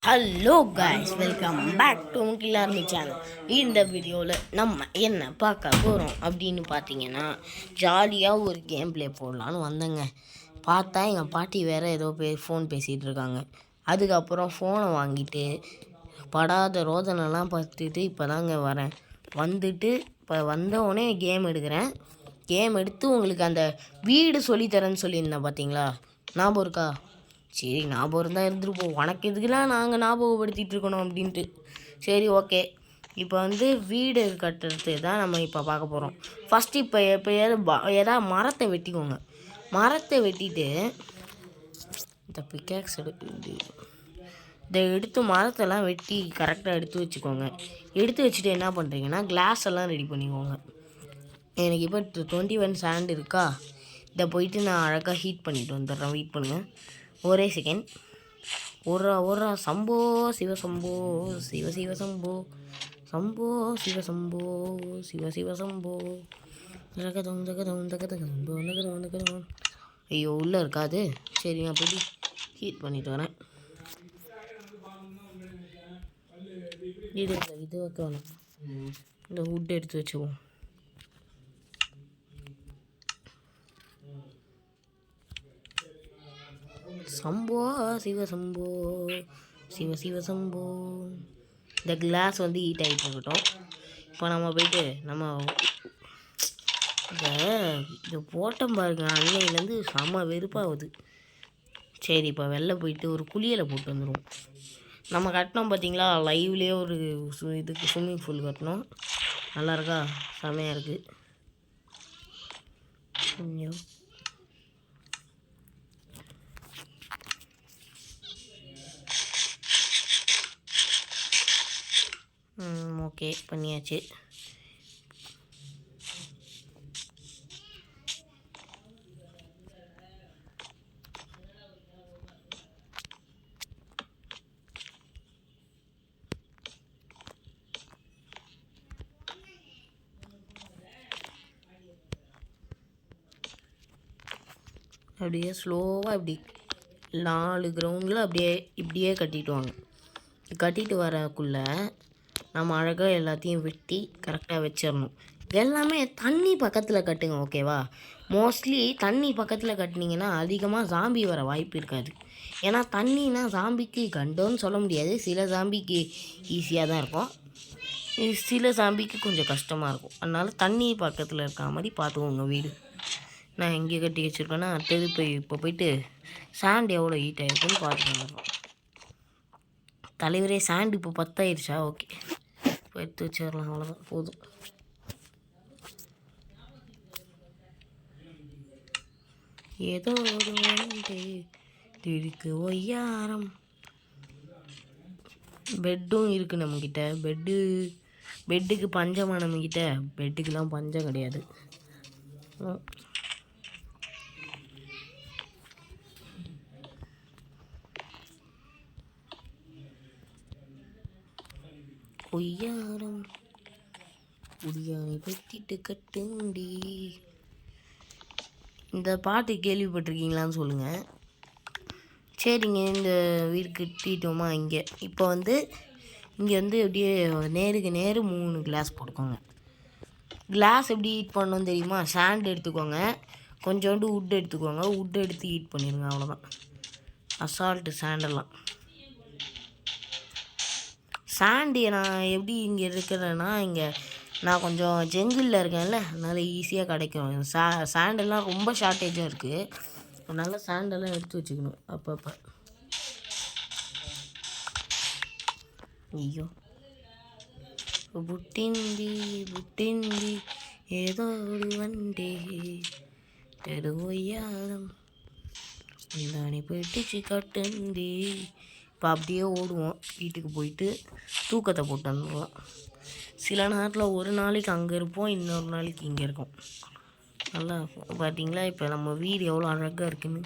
Hello guys, welcome back to Mugil army channel. இந்த வீடியோவில் நம்ம என்ன பார்க்க போகிறோம் அப்படின்னு பார்த்தீங்கன்னா, ஜாலியாக ஒரு கேம் ப்ளே போடலான்னு வந்தேங்க. பார்த்தா எங்கள் பாட்டி வேறு ஏதோ ஃபோன் பேசிகிட்டு இருக்காங்க. அதுக்கப்புறம் ஃபோனை வாங்கிட்டு படாத ரோதனைலாம் பார்த்துட்டு இப்போ தாங்க வரேன். வந்துட்டு இப்போ வந்தவுடனே கேம் எடுக்கிறேன். கேம் எடுத்து உங்களுக்கு அந்த வீடு சொல்லித்தரேன்னு சொல்லியிருந்தேன் பார்த்தீங்களா, ஞாபகம் இருக்கா? சரி, ஞாபகம் இருந்தால் இருந்துட்டு போ, உனக்கு எதுக்குலாம் நாங்கள் ஞாபகப்படுத்திகிட்டு இருக்கணும் அப்படின்ட்டு. சரி, ஓகே. இப்போ வீடு கட்டுறது தான் நம்ம இப்போ பார்க்க போகிறோம். ஃபஸ்ட்டு இப்போ ஏதாவது மரத்தை வெட்டிக்கோங்க. மரத்தை வெட்டிட்டு இந்த பிக்காக்ஸ் இதை எடுத்து மரத்தெல்லாம் வெட்டி கரெக்டாக எடுத்து வச்சுக்கோங்க. எடுத்து வச்சுட்டு என்ன பண்ணுறீங்கன்னா, கிளாஸ் எல்லாம் ரெடி பண்ணிக்கோங்க. எனக்கு இப்போ 21 சாண்ட் இருக்கா, இதை போயிட்டு நான் அழகாக ஹீட் பண்ணிவிட்டு வந்துடுறேன். வெயிட் பண்ணுங்கள் ஒரே செகண்ட். ஒரு சம்போ சிவசம்போ சிவசிவசம்போ சம்போ சிவசம்போ சிவசிவசம்போ நகதம் தகதம் தகதகம்போ நகதம் நகதம். ஐயோ, உள்ளே இருக்காது. சரி, நான் போய் ஹீட் பண்ணிட்டு வரேன். இது வைக்கணும். இந்த வுட் எடுத்து வச்சுக்குவோம். சம்போ சிவசம்போ சிவசிவசம்போ. இந்த கிளாஸ் ஹீட் ஆகிட்டு இருக்கட்டும். இப்போ நம்ம போயிட்டு இந்த போட்டம் பாருங்க, அன்னையிலேருந்து செம்ம வெறுப்பாகுது. சரி, இப்போ வெளில போயிட்டு ஒரு குளியலை போட்டு வந்துடுவோம். நம்ம கட்டினோம் பார்த்தீங்களா, லைவ்லேயே ஒரு இதுக்கு ஸ்விம்மிங் பூல் கட்டினோம். நல்லா இருக்கா? செமையாக இருக்குது. ஐயோ, ஓகே, பண்ணியாச்சு. அப்படியே ஸ்லோவாக இப்படி 4 கிரவுண்டில் இப்படியே கட்டிட்டு வாங்க. கட்டிட்டு வரக்குள்ளே நம்ம அழகாக எல்லாத்தையும் வெட்டி கரெக்டாக வச்சிடணும். எல்லாமே தண்ணி பக்கத்தில் கட்டுங்க, ஓகேவா? மோஸ்ட்லி தண்ணி பக்கத்தில் கட்டினீங்கன்னா அதிகமாக ஜாம்பி வர வாய்ப்பு இருக்காது. ஏன்னா தண்ணினா ஜாம்பிக்கு கண்டோன்னு சொல்ல முடியாது. சில ஜாம்பிக்கு ஈஸியாக தான் இருக்கும், சில ஜாம்பிக்கு கொஞ்சம் கஷ்டமாக இருக்கும். அதனால் தண்ணி பக்கத்தில் இருக்கிற மாதிரி பார்த்துக்கோங்க வீடு. நான் எங்கே கட்டி வச்சுருக்கேன்னா, அடுத்தது இப்போ போயிட்டு சாண்ட் எவ்வளோ ஹீட் ஆகிருக்குன்னு பார்த்துட்டு வந்துடுறோம். தலைவரே, சாண்ட் இப்போ 10 ஆயிடுச்சா? ஓகே, இப்போ எடுத்து வச்சிடலாம். அவ்வளோதான், போதும். ஏதோ ஒரு திருக்கு ஒய்யாரம். பெட்டும் இருக்குது நம்மக்கிட்ட. பெட்டுக்கு பஞ்சமாக நம்மக்கிட்ட? பெட்டுக்கெலாம் பஞ்சம் கிடையாது. ஒய்யாரம் குடியானை பெத்திட்டு கட்டுண்டி. இந்த பாட்டு கேள்விப்பட்டிருக்கீங்களான்னு சொல்லுங்கள். சரிங்க, இந்த வீடு கட்டிட்டோமா? இங்கே இப்போ இங்கே அப்படியே நேருக்கு நேரு 3 கிளாஸ் போட்டுக்கோங்க. கிளாஸ் எப்படி ஹீட் பண்ணணும் தெரியுமா? சாண்ட் எடுத்துக்கோங்க, கொஞ்சோண்டு வுட் எடுத்துக்கோங்க. வுட் எடுத்து ஹீட் பண்ணிடுங்க, அவ்வளோதான். அசால்ட்டு சாண்டெல்லாம். சாண்டு நான் எப்படி இங்கே இருக்கிறேன்னா, நான் கொஞ்சம் ஜங்கிளில் இருக்கேன்ல, அதனால் ஈஸியாக கிடைக்கும். சாண்டெல்லாம் ரொம்ப ஷார்ட்டேஜும் இருக்குது. அதனால் சாண்டெல்லாம் எடுத்து வச்சுக்கணும் அப்பப்போ. ஐயோ, புட்டிந்தி ஏதோ ஒரு வண்டி தெருவையாரம் இந்தானி போயிட்டு கட்டுந்தி. இப்போ அப்படியே ஓடுவோம். வீட்டுக்கு போயிட்டு தூக்கத்தை போட்டு வந்துடலாம். சில நேரத்தில் ஒரு நாளைக்கு அங்கே இருப்போம், இன்னொரு நாளைக்கு இங்கே இருக்கோம். நல்லா பார்த்தீங்களா இப்போ நம்ம வீடு எவ்வளோ அழகாக இருக்குன்னு.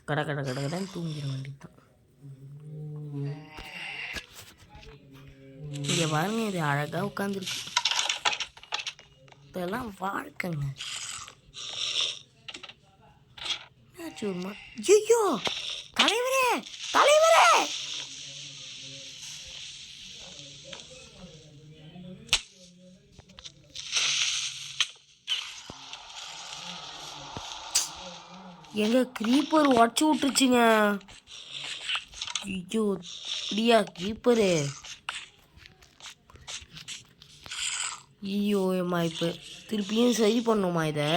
கடன் தூங்கிட வேண்டியதுதான். இங்கே பாருங்க, இது அழகாக உட்காந்துருக்கு. இதெல்லாம் வாழ்க்கைங்க. ஏதாச்சும் வருமா? ஐயோ தலைவரே தலைவரே! எங்க க்ரீப்பர் உடச்சி விட்டுருச்சுங்க. ஐயோ இப்படியா க்ரீப்பரு? ஐயோ ஏம்மா இப்போ திருப்பியும் சரி பண்ணுமா இதை?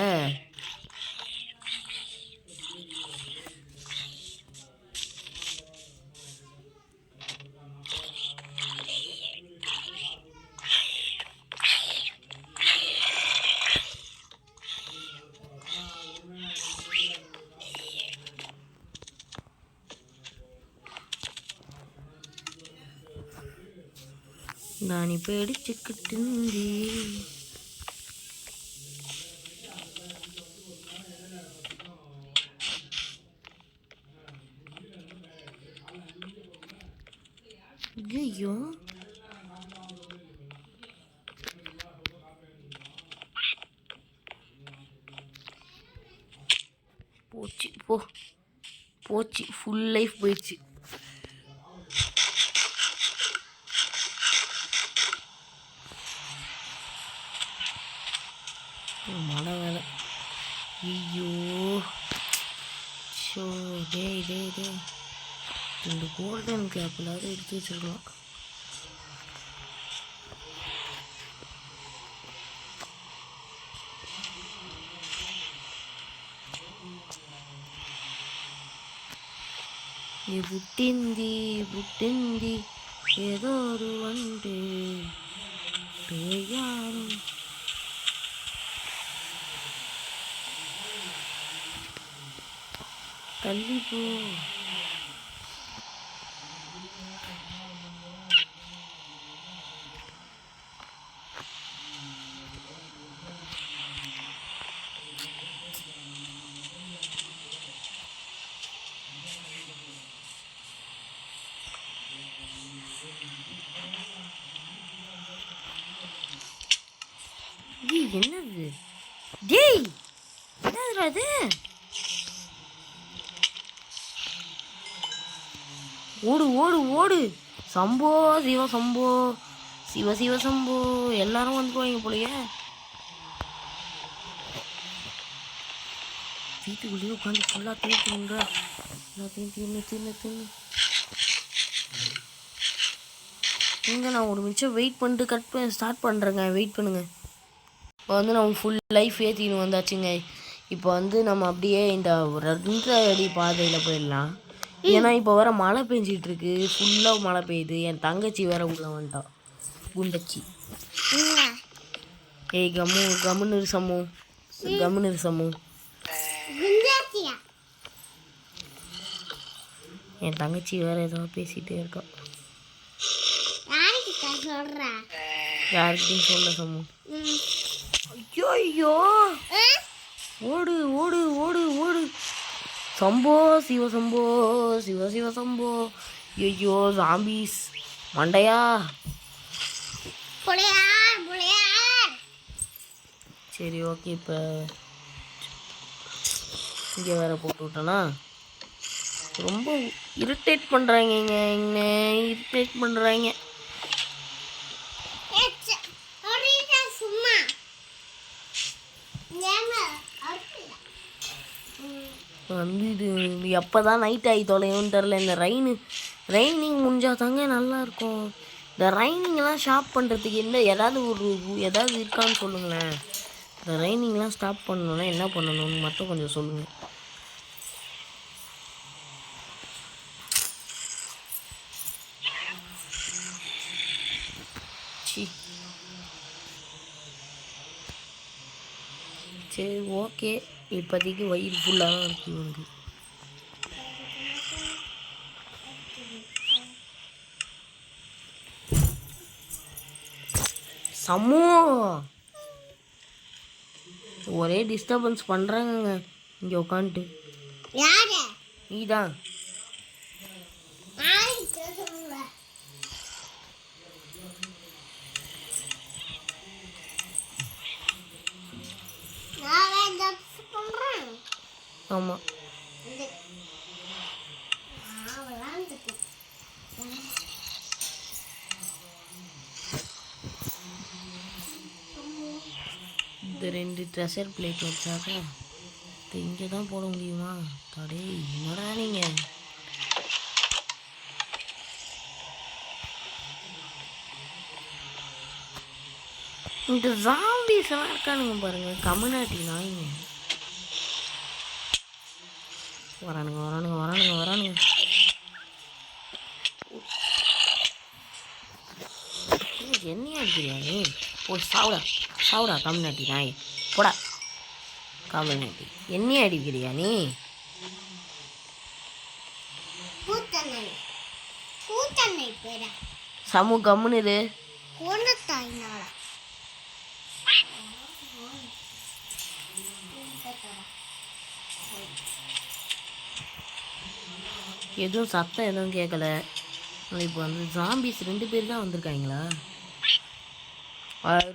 நான் இப்போ அடிச்சுக்கிட்டு ஐயோ போச்சு போச்சு ஃபுல் லைஃப் போயிடுச்சு. மழை வேலை. ஐயோ ஷோ டே இந்த கோல்டன் கிளாப்பில் எடுத்து வச்சுருக்கலாம். புட்டிந்தி ஏதோ ஒரு வண்டு யாரும் தள்ளி போ. என்னது டேய்? என்னதுடா அது? ஓடு ஓடு ஓடு! சம்போ சிவ சம்போ சிவ சம்போ! எல்லாரும் வந்துருவாங்க போலயே. வீட்டுக்குள்ளேயே உட்காந்து ஃபுல்லாக தீர்த்துங்க. எல்லாத்தையும் தின்னு எங்க நான் ஒரு நிமிஷம் வெயிட் பண்ணிட்டு ஸ்டார்ட் பண்ணுறேங்க. வெயிட் பண்ணுங்கள். இப்போ வந்து நம்ம ஃபுல் லைஃப் ஏற்றின்னு வந்தாச்சுங்க. இப்போ வந்து நம்ம அப்படியே இந்த 2 அடி பாதையில் போயிடலாம். ஏன்னா இப்போ வேறு மழை பெஞ்சிட்ருக்கு. ஃபுல்லாக மழை பெய்யுது. என் தங்கச்சி வேறு உள்ள வந்துட்டான். குண்டச்சி ஏய் கம்முன்னு சம்மு. என் தங்கச்சி வேறு ஏதோ பேசிகிட்டே இருக்கா. யாருக்கிட்டையும் சொல்ல சம்மு. ஐயோ ஓடு ஓடு ஓடு ஓடு! சம்போ சிவ சம்போ! ஐயோ ஜாம்பிஸ் மண்டையா! சரி ஓகே. இப்போ இங்கே வேற போட்டு விட்டேனா? ரொம்ப இரிட்டேட் பண்ணுறாங்க. இரிட்டேட் பண்ணுறாங்க. வந்து இது எப்போ தான் நைட் ஆகி தொலையும்னு தெரில. இந்த ரைனிங் முடிஞ்சால் தாங்க நல்லாயிருக்கும். இந்த ரைனிங்லாம் ஸ்டாப் பண்ணுறதுக்கு ஏதாவது இருக்கான்னு சொல்லுங்களேன். இந்த ரைனிங்லாம் ஸ்டாப் பண்ணணுன்னா என்ன பண்ணணும்னு மட்டும் கொஞ்சம் சொல்லுங்கள். சரி ஓகே. இப்போதைக்கு வயிறு ஃபுல்லாக தான் இருக்குது வந்து. சம்மோ ஒரே டிஸ்டர்பன்ஸ் பண்ணுறாங்கங்க இங்கே உட்காந்துட்டு. நீதான் ஆமாம். 2 ட்ரெஷர் பிளேட் வச்சாக்கா இங்கே தான் போட முடியுமா? தடே என்னடா நீங்கள் இந்த ஜாம்பிஸ் எல்லாம் இருக்கானுங்க பாருங்க, கம்யூனிட்டி நாய்ங்க. வரானுங்க வரானுங்க வரானுங்க வரானுங்க. என்னையா அடிக்கிறியா நீ? ஓ சாவுடா சாவுடா கம்யூனிட்டி நாய், போடா கம்யூனிட்டி. என்னையா அடிக்கிறியா நீ? சமூக கம்முன்னு இது. எதுவும் சத்தம் எதுவும் கேட்கல. இப்போ வந்து ஜாம்பிஸ் 2 பேர் தான் வந்திருக்காங்களா?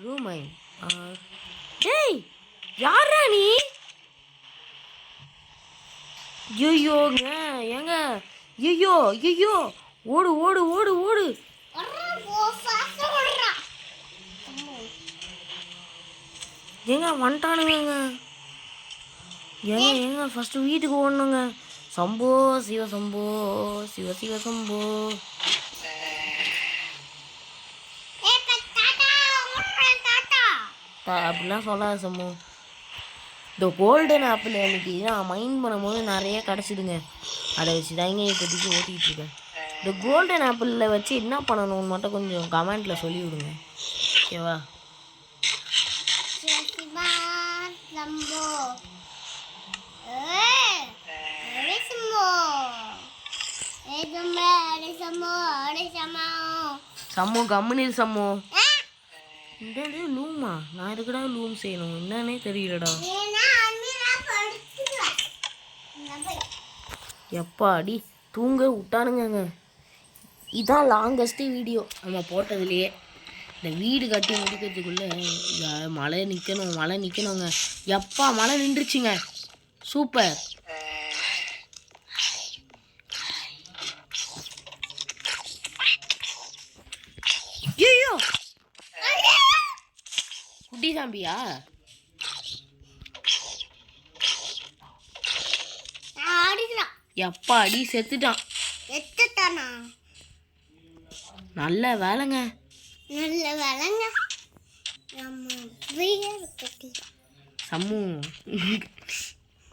ரூமை டேய் யாரா நீ? ஐயோங்க ஏங்க, ஐயோ ஐயோ, ஓடு ஓடு ஓடு ஓடு. ஏங்க வந்துட்டானுங்க ஏங்க ஏங்க ஃபஸ்ட்டு வீட்டுக்கு ஓடணுங்க. சம்போ சிவ சம்போ சிவ சிவ சம்போ. அப்படிலாம் சொல்லாத சம்போ. இந்த கோல்டன் ஆப்பிள் அன்றைக்கி நான் மைண்ட் பண்ணும்போது நிறைய கிடச்சிதுங்க. அதை வச்சு தாங்க இப்போதைக்கு ஓட்டிகிட்டு இருக்கேன். இந்த கோல்டன் ஆப்பிளில் வச்சு என்ன பண்ணணும்னு மட்டும் கொஞ்சம் கமெண்ட்டில் சொல்லி விடுங்க, ஓகேவா? சம்மோ கம்முனு சம்மோ. இந்த லூமா நான் இருக்கடா லூம் செய்யணும் என்னன்னே தெரியலடா. எப்பா அடி தூங்க விட்டானுங்க. இதான் லாங்கஸ்ட்டு வீடியோ நம்ம போட்டதுலேயே. இந்த வீடு கட்டி முடிக்கிறதுக்குள்ளே மழை நிற்கணுங்க. எப்பா மழை நின்றுச்சுங்க, சூப்பர். ஐயோ குட்டி சாம்பியா? எப்பா அடி செத்துட்டான். நல்ல வேலைங்க. சம்மு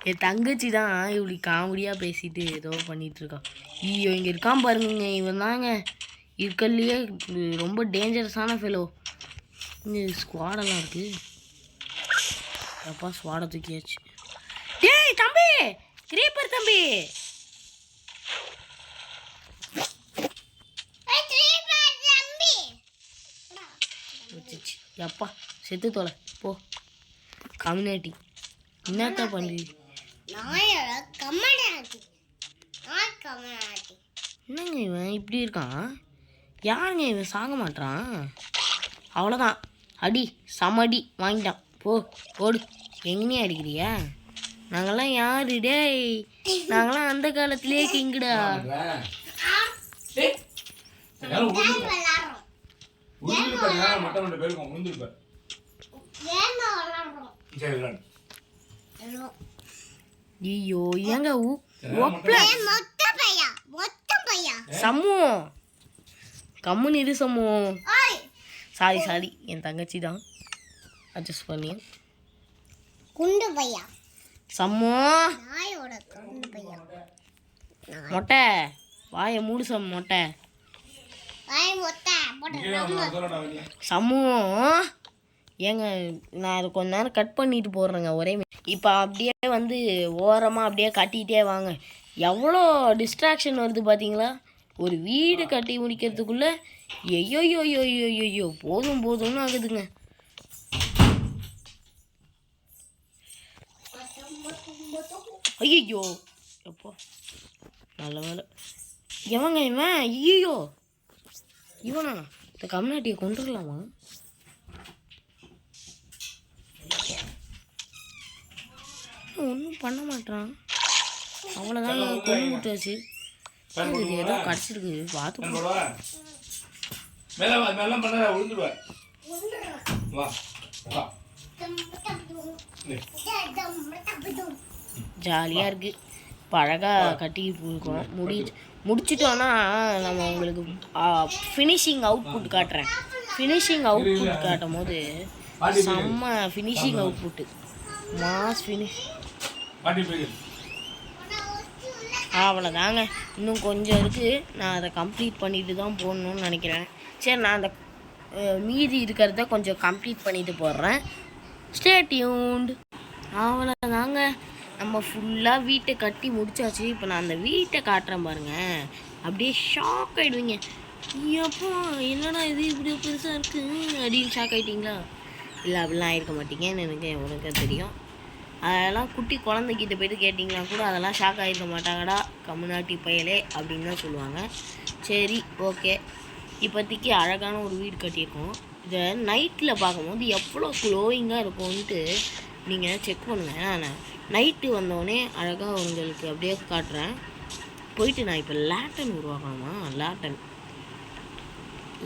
என் தங்கச்சி தான் இப்படி காமெடியாக பேசிட்டு ஏதோ பண்ணிகிட்ருக்கான். ஐயோ இங்கே இருக்கான் பாருங்க, இவன் தாங்க இருக்கல்லையே ரொம்ப டேஞ்சரஸான ஃபெலோ. இங்கே ஸ்குவாடெல்லாம் இருக்குது. அப்பா ஸ்குவாடை தூக்கியாச்சு. டேய் தம்பி, கிரீப்பர் தம்பி, எப்பா செத்து தொலை போ. கம்யூனிட்டி என்னத்தான் பண்ணுறீங்க? என்னங்க இவன் இப்படி இருக்கான்? யாருங்க இவன் சாக மாட்டான்? அவ்வளோதான் அடி சமடி வாங்கிட்டான். போ ஓடு. எங்கேயே அடிக்கிறியா? நாங்கள்லாம் யாரு டேய்? நாங்களாம் அந்த காலத்திலே கிங்குடா. ஐயோ ஏங்க சம்மு கம்முன்னு இரு சம்மு. சாரி என் தங்கச்சி தான், அட்ஜஸ்ட் பண்ணி. குண்டு பையா சம்மு மொட்டை வாயை மூடு சம்மு. மொட்டை சம்மு ஏங்க நான் அதை கொஞ்ச நேரம் கட் பண்ணிட்டு போடுறேங்க ஒரே. இப்போ அப்படியே வந்து ஓரமாக அப்படியே கட்டிகிட்டே வாங்க. எவ்வளோ டிஸ்ட்ராக்ஷன் வருது பார்த்தீங்களா? ஒரு வீடு கட்டி முடிக்கிறதுக்குள்ளே ஐயோ போதும்னு ஆகுதுங்க. ஐயோ எப்போ நல்ல வேலை. எவங்க இவன்? ஐயோ இவனா? இந்த கம்யூனிட்டியை கொண்டுடலாமா? ஒன்றும் பண்ண மாட்டான். அவ்வளோதான் கொண்டு விட்டாச்சு. இது ஏதோ கடிச்சிருக்கு பார்த்து. வா ஜாலியாக இருக்குது. இப்போ அழகாக கட்டிக்கிட்டு இருக்கோம். முடிச்சிட்டோன்னா நம்ம உங்களுக்கு ஃபினிஷிங் அவுட்புட் காட்டுறேன். ஃபினிஷிங் அவுட்புட் காட்டும் போது செம்ம ஃபினிஷிங் அவுட்புட்டு, மாஸ் ஃபினிஷ். அவ்வளோதாங்க, இன்னும் கொஞ்சம் இருக்குது. நான் அதை கம்ப்ளீட் பண்ணிட்டு தான் போடணுன்னு நினைக்கிறேன். சரி, நான் அந்த மீதி இருக்கிறத கொஞ்சம் கம்ப்ளீட் பண்ணிட்டு போடுறேன். Stay tuned. அவ்வளோதாங்க, நம்ம ஃபுல்லாக வீட்டை கட்டி முடிச்சாச்சு. இப்போ நான் அந்த வீட்டை காட்டுறேன் பாருங்கள், அப்படியே ஷாக் ஆகிடுவீங்க. ஐயப்பா என்னடா இது இப்படி பெருசாக இருக்குது அப்படின்னு ஷாக் ஆகிட்டிங்களா? இல்லை, அப்படிலாம் ஆகிருக்க மாட்டீங்கன்னு எனக்கு தெரியும். அதெல்லாம் குட்டி குழந்தைக்கிட்ட போய்ட்டு கேட்டிங்களா கூட அதெல்லாம் ஷாக் ஆகிருக்க மாட்டாங்கடா, கம்முனாட்டி பயலே அப்படின்னு தான் சொல்லுவாங்க. சரி, ஓகே. இப்போதைக்கு அழகான ஒரு வீடு கட்டியிருக்கோம். இதை நைட்டில் பார்க்கும்போது எவ்வளோ க்ளோயிங்காக இருக்கும்ன்ட்டு நீங்கள் செக் பண்ணுங்கள். நான் நைட்டு வந்தோடனே அழகாக உங்களுக்கு அப்படியே காட்டுறேன். போயிட்டு நான் இப்போ லேட்டன் உருவாக்கணுமா?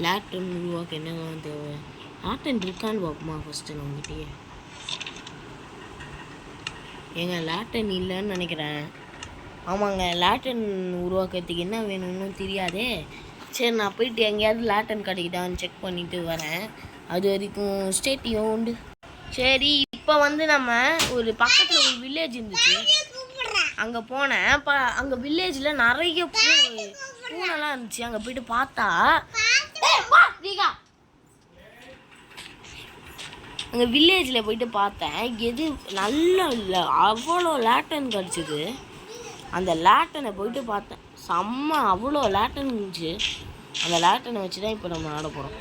லேட்டன் உருவாக்க என்னெல்லாம் தேவை? லேட்டன் இருக்கான்னு பார்ப்போமா ஃபஸ்ட்டு நான் உங்ககிட்டயே. ஏங்க லேட்டன் இல்லைன்னு நினைக்கிறேன். ஆமாங்க, லேட்டன் உருவாக்கிறதுக்கு என்ன வேணும்னு தெரியாதே. சரி, நான் போயிட்டு எங்கேயாவது லேட்டன் கிடைக்குதான்னு செக் பண்ணிவிட்டு வரேன். அது வரைக்கும் ஸ்டே டியூன்ட். சரி, இப்போ வந்து நம்ம ஒரு பக்கத்தில் ஒரு வில்லேஜ் இருந்துச்சு, அங்கே போனேன். அங்கே வில்லேஜில் நிறைய பூனைலாம் இருந்துச்சு. அங்கே போயிட்டு பார்த்தா அங்கே வில்லேஜில் போயிட்டு பார்த்தேன், எது நல்லா இல்லை, அவ்வளோ லேட்டன் கிடச்சிது. அந்த லேட்டனை போயிட்டு பார்த்தேன், செம்ம அவ்வளோ லேட்டன் இருந்துச்சு. அந்த லேட்டனை வச்சு தான் இப்போ நம்ம ஆட போகிறோம்.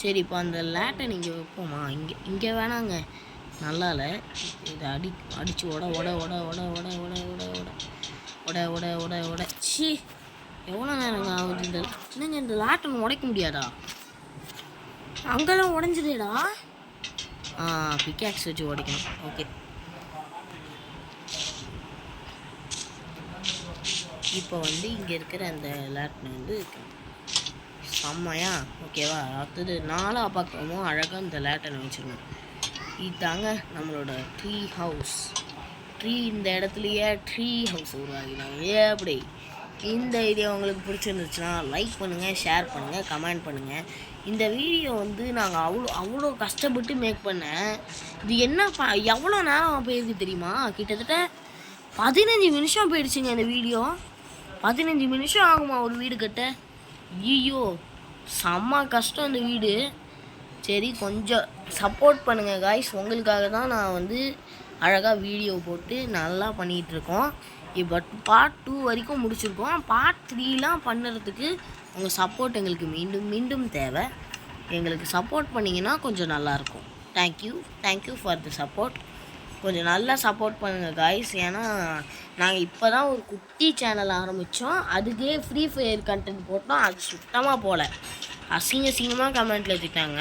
சரி, இப்போ அந்த லேட்டன் இங்கே வைப்போமா? இங்கே வேணாங்க, நல்லா இல்லை. இதை அடித்து உட சி எவ்வளோ நேரங்க ஆகுது? என்னங்க இந்த லேட்டன் உடைக்க முடியாதா? அங்கெல்லாம் உடஞ்சிதேடா. பிக்காக்ஸ் வச்சு உடைக்கணும். ஓகே, இப்போ வந்து இங்கே இருக்கிற அந்த லேட்டன் வந்து செம்மையா ஓகேவா? அடுத்தது 4 பக்கமும் அழகாக இந்த லேட்டனை வச்சுருக்கணும். இதுதாங்க நம்மளோட ட்ரீ ஹவுஸ். இந்த இடத்துலையே ட்ரீ ஹவுஸ் உருவாக்கினாங்க. எப்படி இந்த ஐடியா உங்களுக்கு பிடிச்சிருந்துச்சுன்னா லைக் பண்ணுங்கள், ஷேர் பண்ணுங்கள், கமெண்ட் பண்ணுங்கள். இந்த வீடியோ வந்து நாங்கள் அவ்வளோ கஷ்டப்பட்டு மேக் பண்ணேன். இது என்ன எவ்வளோ நேரம் போயிருக்கு தெரியுமா? கிட்டத்தட்ட 15 நிமிஷம் போயிடுச்சுங்க இந்த வீடியோ. 15 நிமிஷம் ஆகுமா ஒரு வீடு கட்ட? ஐயோ, செம்ம கஷ்டம் இந்த வீடு. சரி, கொஞ்சம் சப்போர்ட் பண்ணுங்கள் காய்ஸ். உங்களுக்காக தான் நான் வந்து அழகாக வீடியோ போட்டு நல்லா பண்ணிகிட்ருக்கோம். இப்போ பார்ட் 2 வரைக்கும் முடிச்சிருக்கோம். பார்ட் 3லாம் பண்ணுறதுக்கு உங்கள் சப்போர்ட் எங்களுக்கு மீண்டும் தேவை. எங்களுக்கு சப்போர்ட் பண்ணிங்கன்னா கொஞ்சம் நல்லாயிருக்கும். Thank you for the support. கொஞ்சம் நல்லா சப்போர்ட் பண்ணுங்கள் காய்ஸ். ஏன்னா நாங்கள் இப்போ தான் ஒரு குட்டி சேனல் ஆரம்பித்தோம். அதுக்கே ஃப்ரீ ஃபயர் கண்டென்ட் போட்டோம், அது சுத்தமாக போகல. அசிங்கமாக கமெண்ட்டில் வச்சுட்டாங்க,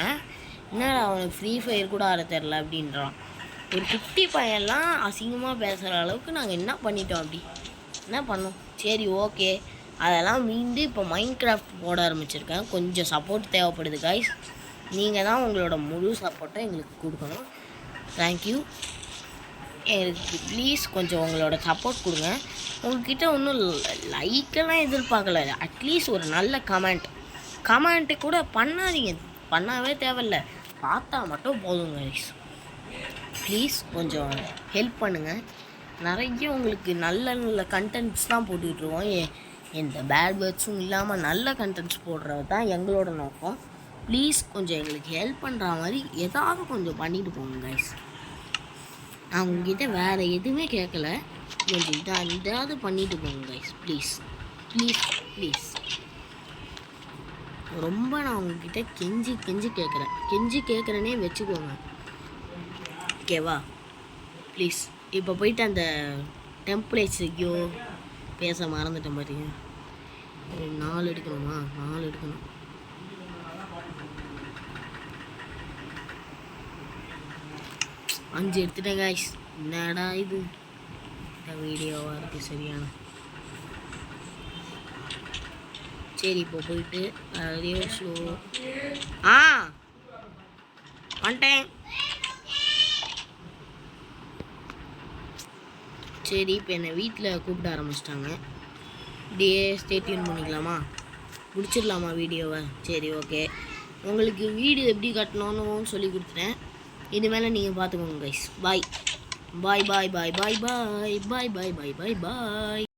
என்னடா அவனுக்கு ஃப்ரீ ஃபயர் கூட ஆட தெரில அப்படின்றான். ஒரு குட்டி பையன்லாம் அசிங்கமாக பேசுகிற அளவுக்கு நாங்கள் என்ன பண்ணிட்டோம்? அப்படி என்ன பண்ணோம்? சரி, ஓகே. அதெல்லாம் மீண்டும் இப்போ மைண்ட் கிராஃப்ட் போட ஆரம்பிச்சிருக்கேன். கொஞ்சம் சப்போர்ட் தேவைப்படுது காய்ஸ். நீங்கள் தான் உங்களோட முழு சப்போர்ட்டை எங்களுக்கு கொடுக்கணும். தேங்க்யூ. எனக்கு ப்ளீஸ் கொஞ்சம் உங்களோட சப்போர்ட் கொடுங்க. உங்கள்கிட்ட ஒன்றும் லைக்கெல்லாம் எதிர்பார்க்கல, அட்லீஸ்ட் ஒரு நல்ல கமெண்ட்டு கூட பண்ணாதீங்க, பண்ணவே தேவையில்ல, பார்த்தா மட்டும் போதுங்க கைஸ். ப்ளீஸ் கொஞ்சம் ஹெல்ப் பண்ணுங்கள். நிறைய உங்களுக்கு நல்ல கண்டென்ட்ஸ் தான் போட்டுக்கிட்டுருக்கோம். எந்த பேட் வேர்ட்ஸும் இல்லாமல் நல்ல கண்டென்ட்ஸ் போடுறது தான் எங்களோட நோக்கம். ப்ளீஸ் கொஞ்சம் எங்களுக்கு ஹெல்ப் பண்ணுற மாதிரி ஏதாவது கொஞ்சம் பண்ணிட்டு போங்க கைஸ். நான் உங்ககிட்ட வேறு எதுவுமே கேட்கல, கொஞ்சம் இதாவது பண்ணிட்டு போங்க கைஸ். ப்ளீஸ் ரொம்ப நான் உங்ககிட்ட கெஞ்சி கேட்குறேனே வச்சுக்கோங்க, ஓகேவா? ப்ளீஸ். இப்போ போயிட்டு அந்த டெம்ப்ளேட்ஸ் ஐயோ பேச மறந்துட்டேன் பார்த்தீங்க. 4 எடுக்கணுமா? 4 எடுக்கணும். அஞ்சு எடுத்துட்டேன் காய்ஸ். என்னடா இது இந்த வீடியோவாக இருக்குது சரியான. சரி இப்போ போயிட்டு அதே ஸ்லோ வந்துட்டேன். சரி இப்போ என்னை வீட்டில் கூப்பிட ஆரம்பிச்சிட்டாங்க. இப்படியே ஸ்டேட்யூன் பண்ணிக்கலாமா, முடிச்சிடலாமா வீடியோவை? சரி ஓகே, உங்களுக்கு வீடியோ எப்படி கட்டணும்னு சொல்லி கொடுத்துட்டேன். இனிமேல் நீங்கள் பார்த்துக்கோங்க கைஸ். பாய் பாய் பாய் பாய் பாய் பாய் பாய் பாய் பாய் பாய் பாய்.